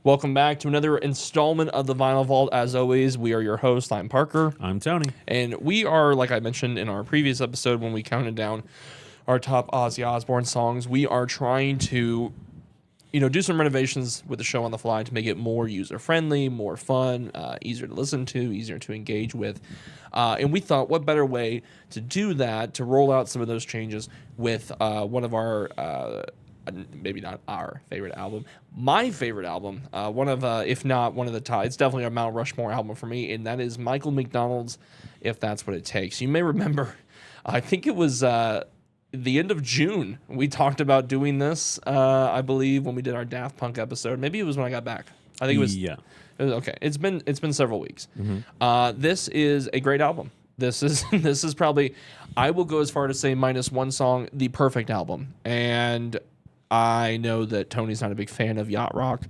Welcome back to another installment of the Vinyl Vault. As always, we are your host. I'm Parker. I'm Tony. And we are, like I mentioned in our previous episode when we counted down our top Ozzy Osbourne songs, we are trying to, do some renovations with the show on the fly to make it more user-friendly, more fun, easier to listen to, easier to engage with. And we thought, what better way to do that, to roll out some of those changes with one of our... maybe not our favorite album, my favorite album, one of, if not one of the top, it's definitely a Mount Rushmore album for me, and that is Michael McDonald's If That's What It Takes. You may remember, I think it was the end of June, we talked about doing this, I believe, when we did our Daft Punk episode. Maybe it was when I got back. I think it was. Yeah. Okay, it's been several weeks. Mm-hmm. This is a great album. This is probably, I will go as far to say minus one song, the perfect album. And I know that Tony's not a big fan of yacht rock,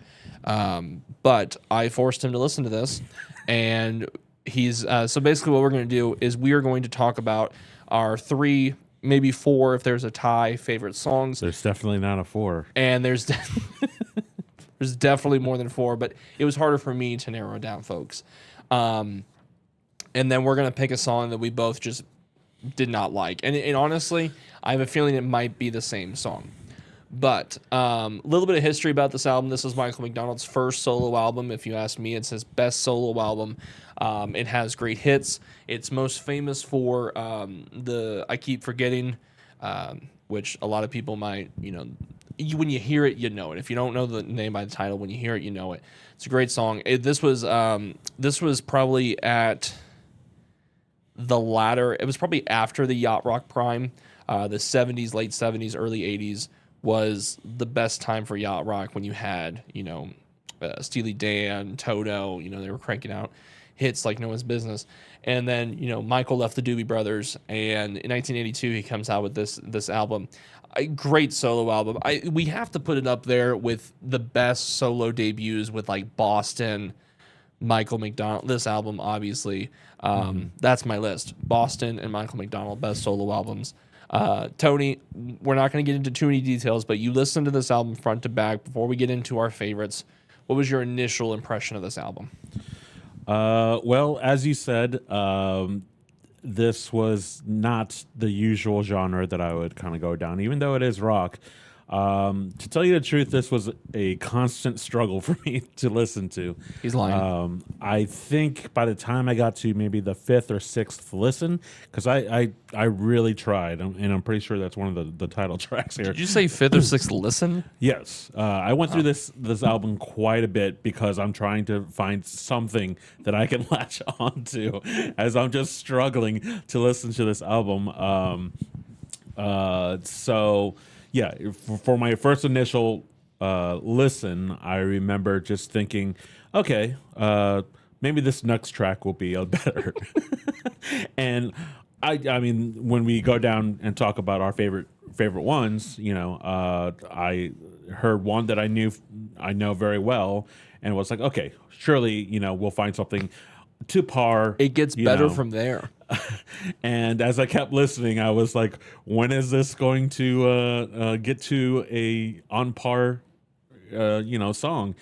but I forced him to listen to this, and he's so basically what we're going to do is we are going to talk about our 3, maybe 4 if there's a tie, favorite songs. There's definitely not a 4, and there's definitely more than 4, but it was harder for me to narrow it down, folks. And then we're going to pick a song that we both just did not like, and honestly, I have a feeling it might be the same song. But a little bit of history about this album. This is Michael McDonald's first solo album. If you ask me, it's his best solo album. It has great hits. It's most famous for the I Keep Forgetting, which a lot of people might, when you hear it, you know it. If you don't know the name by the title, when you hear it, you know it. It's a great song. This was probably at the latter. It was probably after the yacht rock prime, the 70s, late 70s, early 80s. Was the best time for yacht rock when you had, Steely Dan, Toto, they were cranking out hits like no one's business. And then, Michael left the Doobie Brothers, and in 1982 he comes out with this album. A great solo album. We have to put it up there with the best solo debuts with like Boston, Michael McDonald. This album, obviously, that's my list. Boston and Michael McDonald, best solo albums. Tony, we're not going to get into too many details, but you listened to this album front to back. Before we get into our favorites, what was your initial impression of this album? Well, as you said, this was not the usual genre that I would kind of go down, even though it is rock. To tell you the truth, this was a constant struggle for me to listen to. He's lying. I think by the time I got to maybe the 5th or 6th listen, because I really tried, and I'm pretty sure that's one of the title tracks here. Did you say 5th or 6th listen? Yes. I went through this album quite a bit because I'm trying to find something that I can latch onto as I'm just struggling to listen to this album. So... yeah, for my first initial listen, I remember just thinking, okay, maybe this next track will be better. And I mean, when we go down and talk about our favorite ones, I heard one that I know very well, and was like, okay, surely we'll find something to par. It gets better from there. And as I kept listening, I was like, when is this going to get to a on par song?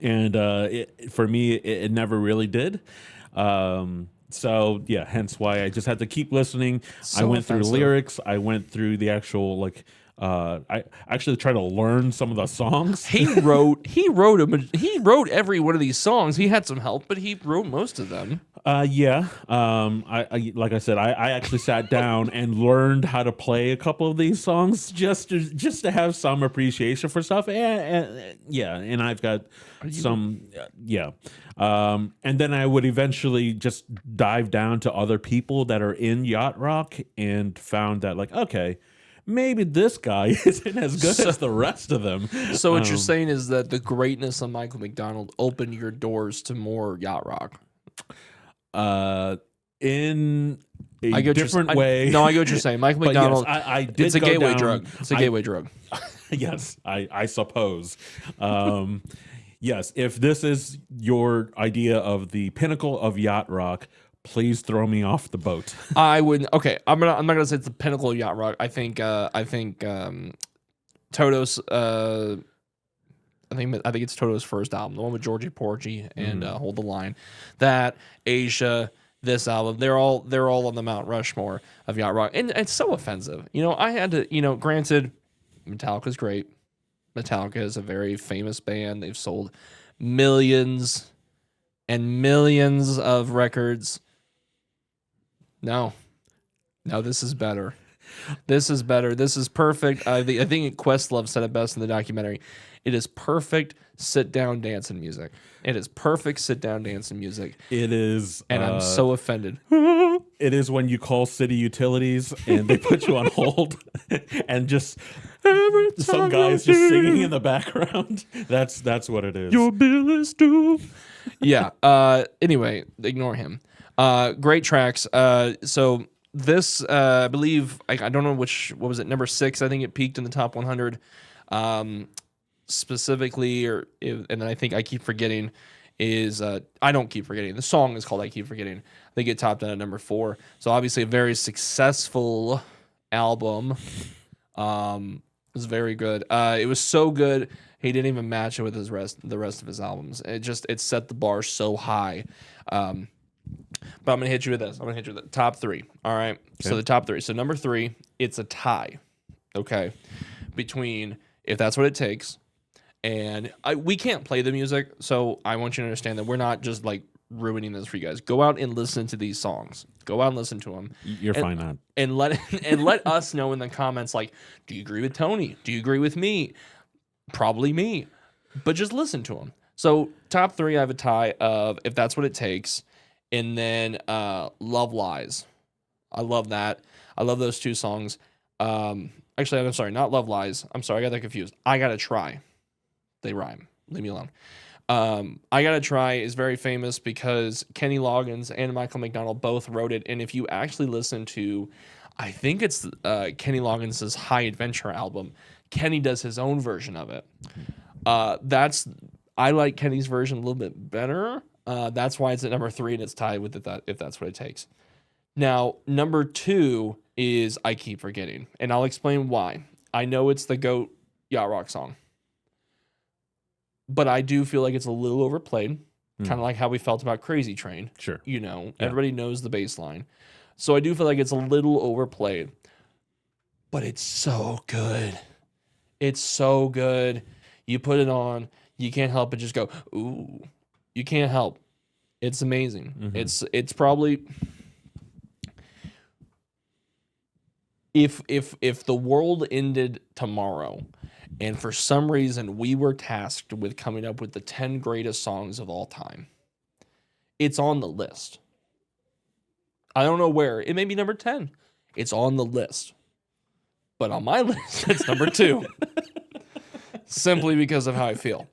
And for me, it never really did. So yeah, hence why I just had to keep lilistening. I went through lyrics. I went through the actual I actually tried to learn some of the songs. He wrote every one of these songs. He had some help, but he wrote most of them. Yeah. I like I said, I actually sat down and learned how to play a couple of these songs just to have some appreciation for stuff. And I've got some. And then I would eventually just dive down to other people that are in yacht rock and found that okay, maybe this guy isn't as good as the rest of them. So what you're saying is that the greatness of Michael McDonald opened your doors to more yacht rock. In a different way. No, I get what you're saying. Michael McDonald, yes, I did it's a gateway drug. It's a gateway drug. Yes, I suppose. Yes, if this is your idea of the pinnacle of yacht rock, please throw me off the boat. I wouldn't. Okay, I'm not gonna say it's the pinnacle of yacht rock. I think Toto's I think it's Toto's first album, the one with Georgie Porgy and Hold the Line. That Asia, this album, they're all on the Mount Rushmore of yacht rock, and it's so offensive. I had to, granted, Metallica's great. Metallica is a very famous band. They've sold millions and millions of records. No, this is better. This is better. This is perfect. I think Questlove said it best in the documentary. It is perfect sit-down dancing music. It is perfect sit-down dancing music. It is. And I'm so offended. It is when you call city utilities and they put you on hold and just some guys just singing in the background. That's what it is. Your bill is due. Yeah. Anyway, ignore him. Great tracks. So this, I believe, I don't know what was it, number 6? I think it peaked in the top 100. Specifically, and then I think I Keep Forgetting is, I don't keep forgetting. The song is called I Keep Forgetting. I think it topped out at number 4. So obviously a very successful album. It was very good. It was so good, he didn't even match it with the rest of his albums. It set the bar so high. But I'm going to hit you with this. I'm going to hit you with the top 3. All right. Okay. So the top 3. So number 3, it's a tie. Okay. Between If That's What It Takes. And we can't play the music, so I want you to understand that we're not just like ruining this for you guys. Go out and listen to these songs. Go out and listen to them. You're fine on. And let us know in the comments, like, do you agree with Tony? Do you agree with me? Probably me. But just listen to them. So top 3, I have a tie of If That's What It Takes, and then Love Lies. I love that. I love those 2 songs. Actually, I'm sorry, not Love Lies. I'm sorry, I got that confused. I Gotta Try. They rhyme. Leave me alone. I Gotta Try is very famous because Kenny Loggins and Michael McDonald both wrote it. And if you actually listen to, I think it's Kenny Loggins' High Adventure album, Kenny does his own version of it. I like Kenny's version a little bit better. That's why it's at number 3 and it's tied with If That's What It Takes. Now, number 2 is I Keep Forgetting. And I'll explain why. I know it's the GOAT yacht rock song, but I do feel like it's a little overplayed, kind of like how we felt about Crazy Train. Sure. Everybody knows the bass line. So I do feel like it's a little overplayed, but it's so good. It's so good. You put it on, you can't help but just go, ooh. You can't help. It's amazing. Mm-hmm. It's probably, if the world ended tomorrow, and for some reason we were tasked with coming up with the 10 greatest songs of all time, it's on the list. I don't know where. It may be number 10. It's on the list. But on my list, it's number 2. Simply because of how I feel.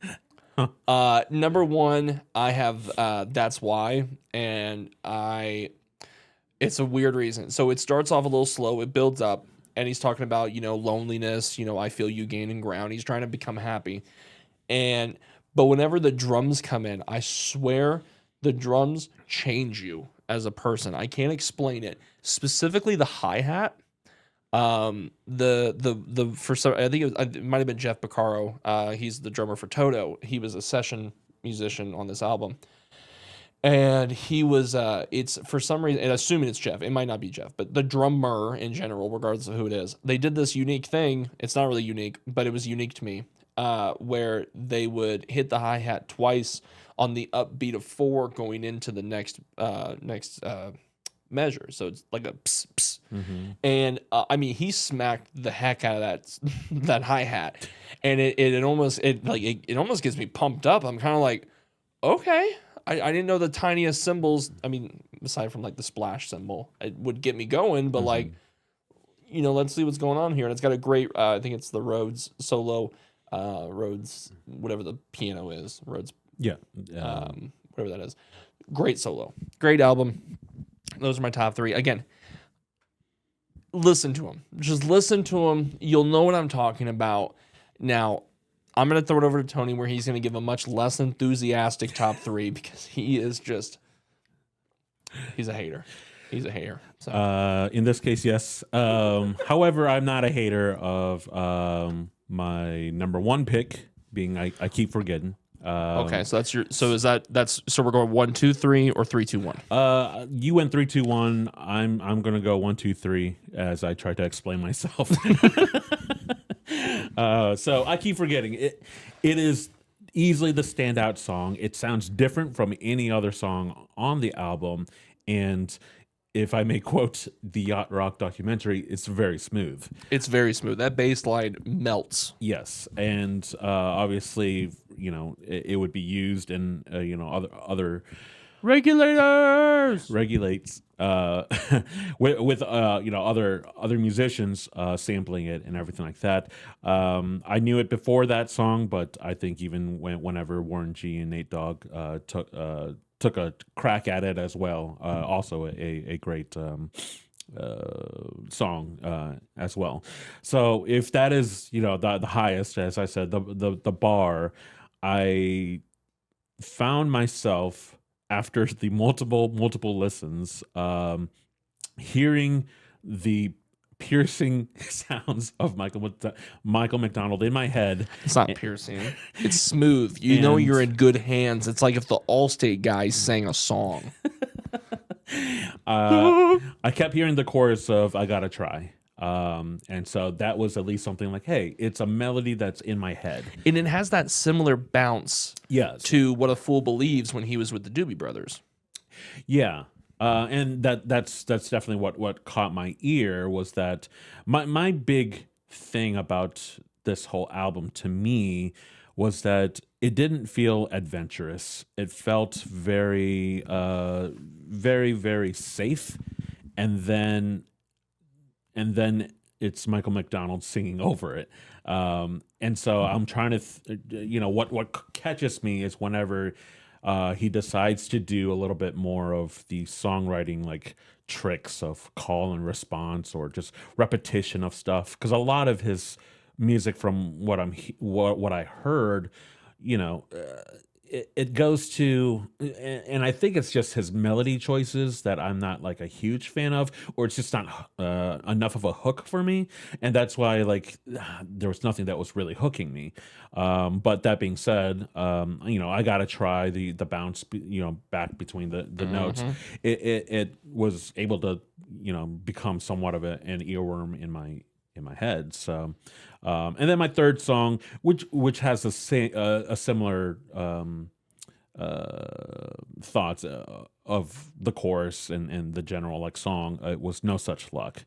Number 1, I have That's Why. And it's a weird reason. So it starts off a little slow. It builds up. And he's talking about, loneliness, I feel you gaining ground. He's trying to become happy. But whenever the drums come in, I swear the drums change you as a person. I can't explain it. Specifically the hi-hat. I think it might have been Jeff Beccaro. He's the drummer for Toto. He was a session musician on this album. And he was, it's for some reason, and assuming it's Jeff, it might not be Jeff, but the drummer in general, regardless of who it is, they did this unique thing. It's not really unique, but it was unique to me, where they would hit the hi-hat twice on the upbeat of 4 going into the next measure. So it's like a pss, pss. Mm-hmm. And he smacked the heck out of that hi-hat, and it almost gets me pumped up. I'm kind of like, okay. I didn't know the tiniest cymbals, aside from like the splash cymbal, it would get me going, but let's see what's going on here. And it's got a great, I think it's the Rhodes solo, Rhodes, whatever the piano is, Rhodes. Yeah. Whatever that is. Great solo. Great album. Those are my top 3. Again, listen to them. Just listen to them. You'll know what I'm talking about. Now, I'm going to throw it over to Tony where he's going to give a much less enthusiastic top 3 because he's a hater. He's a hater. So. In this case, yes. However, I'm not a hater of my number 1 pick being I keep forgetting. Okay, so so we're going 1, 2, 3 or 3, 2, 1. You went 3, 2, 1. I'm gonna go 1, 2, 3 as I try to explain myself. So I keep forgetting it. It is easily the standout song. It sounds different from any other song on the album, and if I may quote the Yacht Rock documentary, it's very smooth. It's very smooth. That bass line melts. Yes, and obviously, it would be used in other Regulators regulates with other musicians sampling it and everything like that. I knew it before that song, but I think even whenever Warren G and Nate Dogg took a crack at it as well, also a great song as well. So if that is the highest, as I said, the bar, I found myself after the multiple listens, hearing the piercing sounds of Michael McDonald in my head. It's not piercing. It's smooth. You know you're in good hands. It's like if the Allstate guys sang a song. I kept hearing the chorus of "I Gotta Try." And so that was at least something like, hey, it's a melody that's in my head. And it has that similar bounce to What a Fool Believes when he was with the Doobie Brothers. Yeah. And that's definitely what caught my ear was that my big thing about this whole album to me was that it didn't feel adventurous. It felt very, very, very safe. And then it's Michael McDonald singing over it. And so I'm trying to, what catches me is whenever he decides to do a little bit more of the songwriting, like tricks of call and response or just repetition of stuff. Because a lot of his music, from what I heard, it goes to, and I think it's just his melody choices that I'm not like a huge fan of, or it's just not enough of a hook for me, and that's why there was nothing that was really hooking me. But that being said, I gotta try the bounce, back between the notes. It was able to become somewhat of an earworm in my head. So, and then my third song, which has a similar thoughts of the chorus and the general song, was "No Such Luck."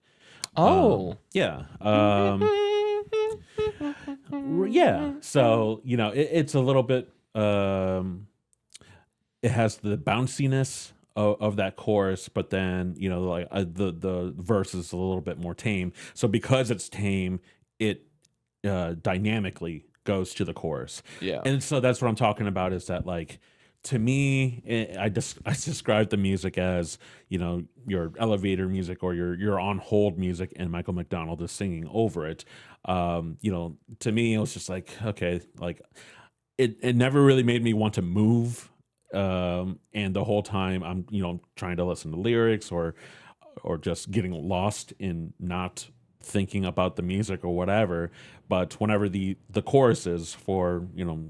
Yeah. Yeah. So it's a little bit. It has the bounciness of that chorus, but then the verse is a little bit more tame. So because it's tame, it dynamically goes to the chorus. Yeah, and so that's what I'm talking about. Is that to me, I describe the music as your elevator music or your on hold music, and Michael McDonald is singing over it. To me, it was just okay, it never really made me want to move. And the whole time I'm trying to listen to lyrics or just getting lost in not thinking about the music or whatever. But whenever the choruses for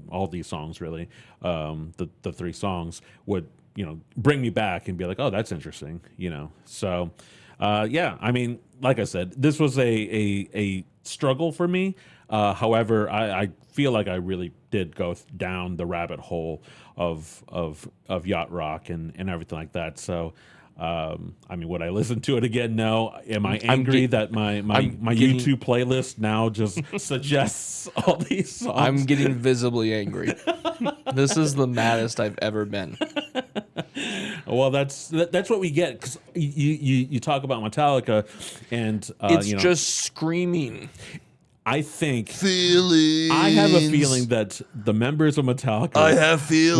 all these songs, really, the three songs would bring me back and be like, oh, that's interesting. So yeah, I mean, like I said, this was a struggle for me. However, I feel like I really did go down the rabbit hole of yacht rock and everything like that. So, I mean, would I listen to it again? No. Am I angry that my YouTube playlist now just suggests all these songs? I'm getting visibly angry. This is the maddest I've ever been. Well, that's what we get, because you talk about Metallica, and it's just screaming. I think feelings. I have a feeling that the members of Metallica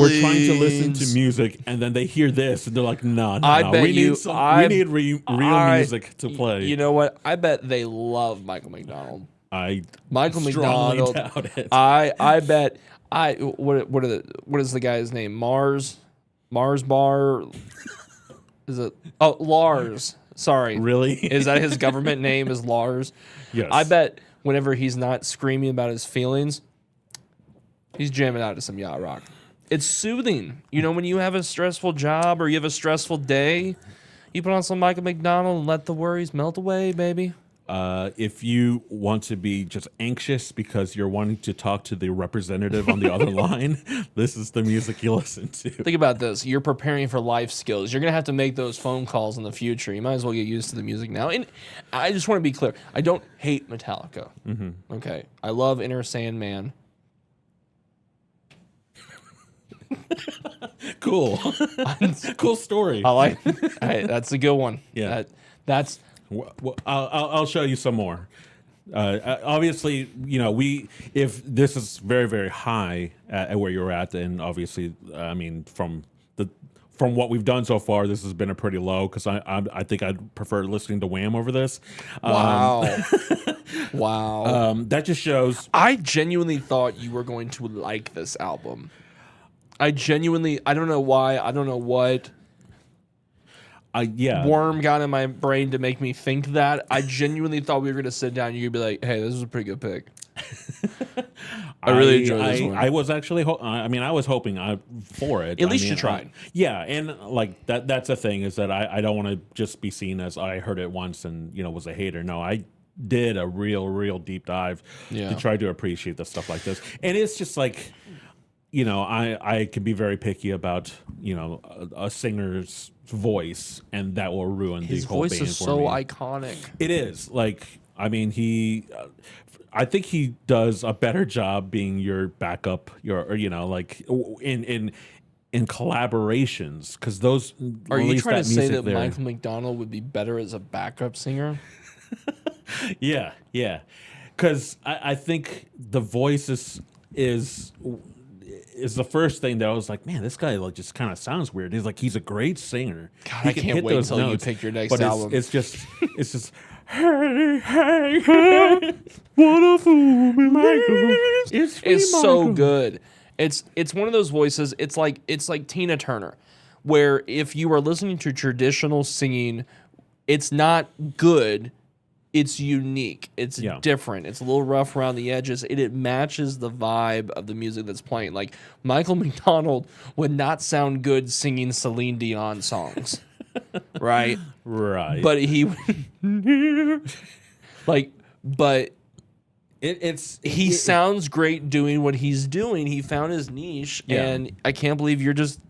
were trying to listen to music, and then they hear this and they're like, no. We need real music to play. You know what? I bet they love Michael McDonald. Michael McDonald. Doubt it. I bet what is the guy's name? Mars Bar. Is it? Oh, Lars. Sorry. Really? Is that his government name? Is Lars? Yes. I bet whenever he's not screaming about his feelings, He's jamming out to some yacht rock. It's soothing. You know, when you have a stressful job or you have a stressful day, you put on some Michael McDonald and let the worries melt away, baby. If you want to be just anxious because you're wanting to talk to the representative on the other line, this is the music you listen to. Think about this. You're preparing for life skills. You're going to have to make those phone calls in the future. You might as well get used to the music now. And I just want to be clear. I don't hate Metallica. Mm-hmm. Okay. I love Inner Sandman. Cool. Cool story. I like hey, that's a good one. Yeah. That's Well, I'll show you some more. Obviously, you know, if this is very, very high at where you're at, and obviously, I mean, from what we've done so far, this has been a pretty low because I think I'd prefer listening to Wham over this. wow. Wow. That just shows. I genuinely thought you were going to like this album. I don't know why, I don't know what Yeah. worm got in my brain to make me think that. I genuinely thought we were going to sit down and you'd be like, hey, this is a pretty good pick. I really enjoyed this one. I was actually, I was hoping for it. At least you tried. Yeah, and like that's the thing is that I don't want to just be seen as I heard it once and, you know, was a hater. No, I did a real deep dive to try to appreciate the stuff like this. And it's just like, you know, I can be very picky about, you know, a singer's voice, and that will ruin His the whole band voice is for so me. iconic. It is. Like, I mean, I think he does a better job being your backup, or you know, like in collaborations, because those. Are you trying to say that there, Michael McDonald would be better as a backup singer? Yeah, because I think the voice is the first thing that I was like, man, this guy like just kind of sounds weird. He's a great singer. God, I can't wait until you pick your next album. It's just hey, what a fool, Michael. It's so good. It's one of those voices. It's like Tina Turner, where if you are listening to traditional singing, it's not good. It's unique. It's different. It's a little rough around the edges. It matches the vibe of the music that's playing. Like Michael McDonald would not sound good singing Celine Dion songs, right? Right. But he, he sounds great doing what he's doing. He found his niche, and I can't believe you're just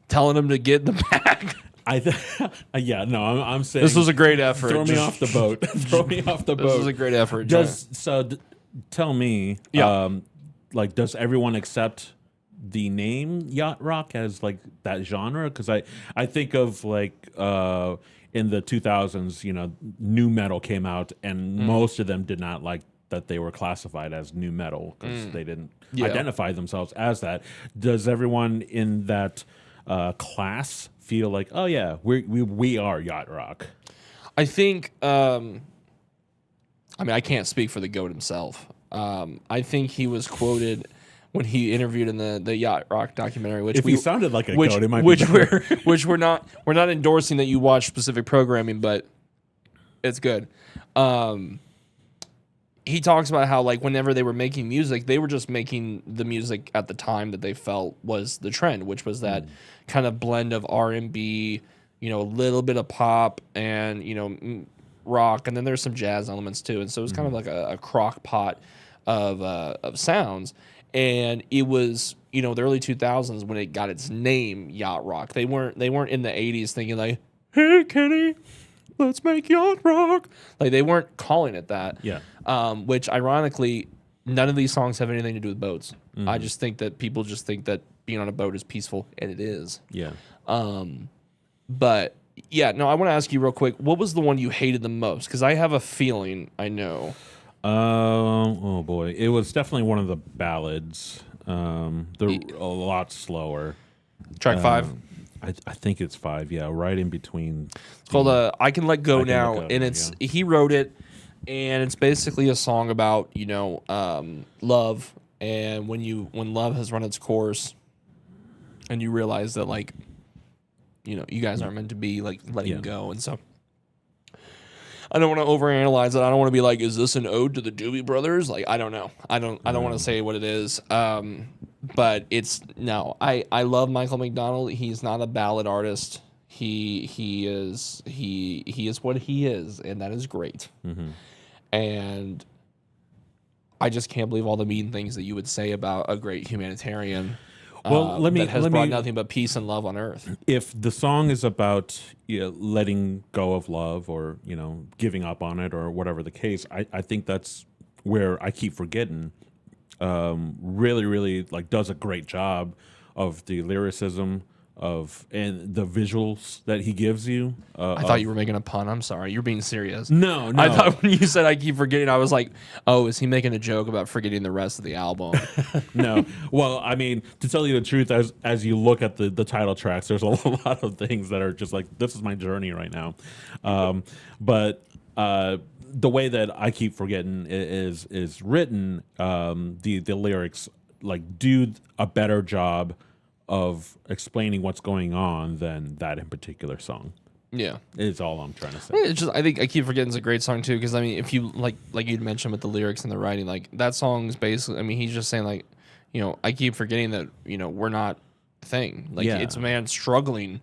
telling him to get in the bag. I'm saying this was a great effort. Throw me off the boat. Throw me off the boat. This was a great effort. Tell me, like, does everyone accept the name yacht rock as like that genre? Because I think of like in the 2000s, you know, new metal came out, and most of them did not like that they were classified as new metal because they didn't identify themselves as that. Does everyone in that class feel like, oh yeah, we are yacht rock? I think I can't speak for the GOAT himself. I think he was quoted when he interviewed in the Yacht Rock documentary, which he sounded like a GOAT, it might be better. which we're not endorsing that you watch specific programming, but it's good. He talks about how, like, whenever they were making music, they were just making the music at the time that they felt was the trend, which was that kind of blend of R&B, you know, a little bit of pop and, you know, rock, and then there's some jazz elements too. And so it was kind of like a crock pot of sounds. And it was, you know, the early 2000s when it got its name, yacht rock. They weren't in the 80s thinking like, hey Kenny, let's make yacht rock. Like, they weren't calling it that. Yeah. Which ironically, none of these songs have anything to do with boats. I just think that people just think that being on a boat is peaceful, and it is. Yeah. But yeah, no, I want to ask you real quick, what was the one you hated the most? Because I have a feeling I know. Oh boy, it was definitely one of the ballads. They're a lot slower. Track 5. I think it's 5. Yeah, right in between. It's called "I Can Let Go Now," and he wrote it, and it's basically a song about, you know, love, and when love has run its course, and you realize that, like, you know, you guys aren't meant to be, like, letting go, and so. I don't want to overanalyze it. I don't want to be like, is this an ode to the Doobie Brothers? Like, I don't know. I don't want to say what it is. But it's no. I love Michael McDonald. He's not a ballad artist. He is what he is, and that is great. Mm-hmm. And I just can't believe all the mean things that you would say about a great humanitarian. Well, that has brought nothing but peace and love on earth. If the song is about letting go of love, or giving up on it, or whatever the case, I think that's where I Keep Forgetting really, really like does a great job of the lyricism and the visuals that he gives you. I thought you were making a pun. I'm sorry. You're being serious. No. I thought when you said I keep forgetting, I was like, oh, is he making a joke about forgetting the rest of the album? No. Well, I mean, to tell you the truth, as you look at the title tracks, there's a lot of things that are just like, this is my journey right now. But the way that I Keep Forgetting is written, the lyrics like do a better job of explaining what's going on than that in particular song. Yeah, is all I'm trying to say. It's just, I think I Keep Forgetting is a great song too, because I mean, if you like you'd mentioned with the lyrics and the writing, like that song's basically, I mean, he's just saying like, I keep forgetting that we're not a thing. Like it's a man struggling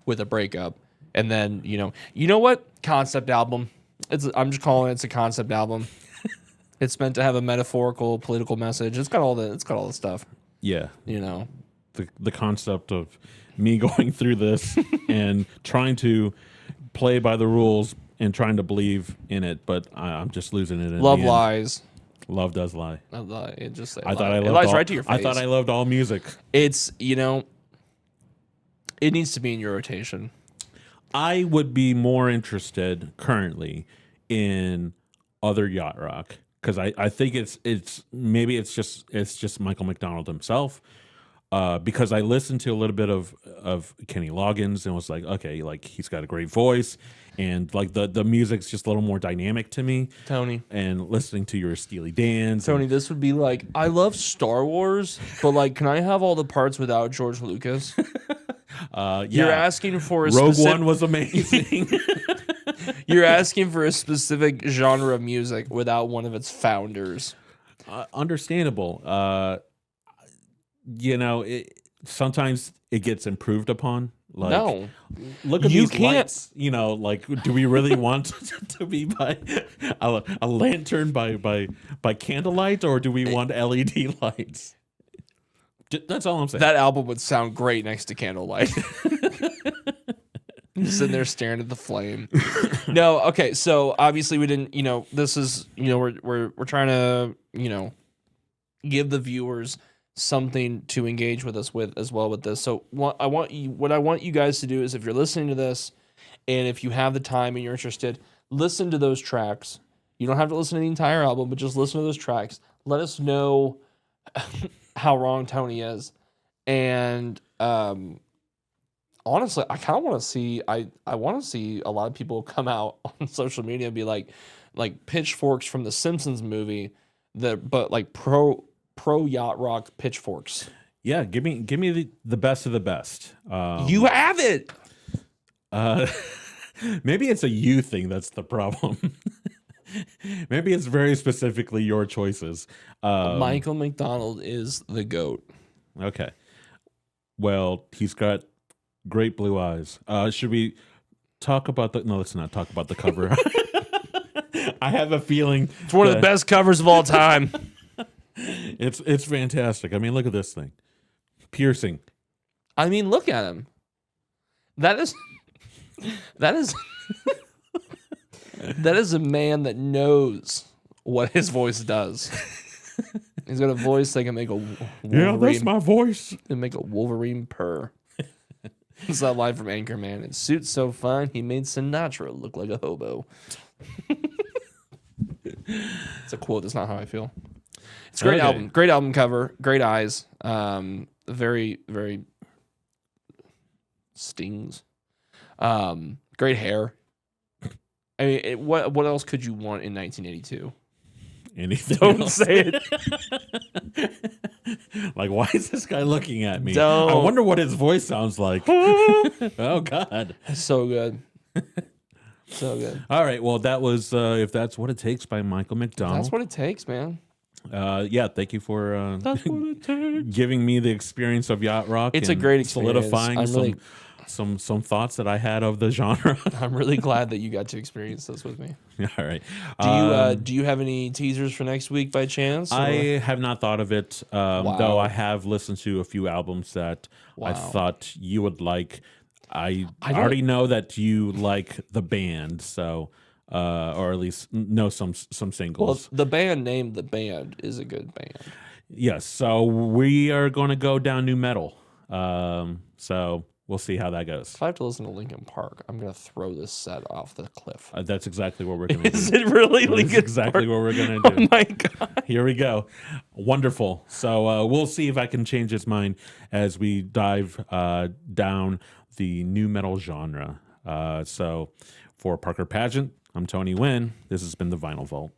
with a breakup, and then you know what, concept album. I'm just calling it's a concept album. It's meant to have a metaphorical political message. It's got all the stuff. Yeah, the concept of me going through this and trying to play by the rules and trying to believe in it, but I'm just losing it. Love lies. Love does lie. It just I thought I loved it lies right to your face. I thought I loved all music. It's it needs to be in your rotation. I would be more interested currently in other yacht rock, because I think it's maybe it's just Michael McDonald himself. Because I listened to a little bit of Kenny Loggins and was like, okay, like he's got a great voice, and like the music's just a little more dynamic to me. Tony. And listening to your Steely Dan's. Tony, this would be like, I love Star Wars, but like, can I have all the parts without George Lucas? You're asking for a Rogue One was amazing. You're asking for a specific genre of music without one of its founders. Understandable. Sometimes it gets improved upon. Like, no, look at these lights. Like, do we really want to be by a lantern by candlelight, or do we want LED lights? That's all I'm saying. That album would sound great next to candlelight. Just sitting there staring at the flame. No, okay. So obviously we didn't. This is we're trying to give the viewers something to engage with us with as well with this. So what I want you guys to do is, if you're listening to this and if you have the time and you're interested, listen to those tracks. You don't have to listen to the entire album, but just listen to those tracks. Let us know how wrong Tony is. And honestly, I kind of want to see I want to see a lot of people come out on social media and be like pitchforks from the Simpsons movie, but like pro yacht rock pitchforks. Yeah, give me the best of the best. You have it. Maybe it's a you thing that's the problem. Maybe it's very specifically your choices. Michael McDonald is the GOAT. Okay. Well, he's got great blue eyes. Should we talk about no, let's not talk about the cover. I have a feeling it's one of the best covers of all time. It's fantastic. I mean, look at this thing. Piercing. I mean, look at him. That is that is a man that knows what his voice does. He's got a voice that can make a Wolverine. Yeah, that's my voice. And make a Wolverine purr. It's that line from Anchorman. It suits so fine, he made Sinatra look like a hobo. It's a quote. That's not how I feel. It's a great album. Great album cover. Great eyes. Very, very stings. Great hair. I mean, what else could you want in 1982? Anything Don't else? say it. Like, why is this guy looking at me? Don't. I wonder what his voice sounds like. Oh, God. So good. So good. All right. Well, that was If That's What It Takes by Michael McDonald. That's what it takes, man. Yeah, thank you for That's what it takes. giving me the experience of yacht rock. It's a and great experience. solidifying I'm really, some thoughts that I had of the genre. I'm really glad that you got to experience this with me. All right. Do you have any teasers for next week by chance? Or? I have not thought of it, Wow. though I have listened to a few albums that I Wow. thought you would like. I don't- already know that you like the band, so or at least know some Well, singles. the band named the band is a good band. Yes, so we are going to go down new metal. So we'll see how that goes. If I have to listen to Linkin Park, I'm gonna throw this set off the cliff. That's exactly what we're going to do. Is it really That's Linkin exactly Park? what we're going to do. Oh my god! Here we go. Wonderful. So we'll see if I can change his mind as we dive down the new metal genre. So for Parker Padgett, I'm Tony Nguyen. This has been the Vinyl Vault.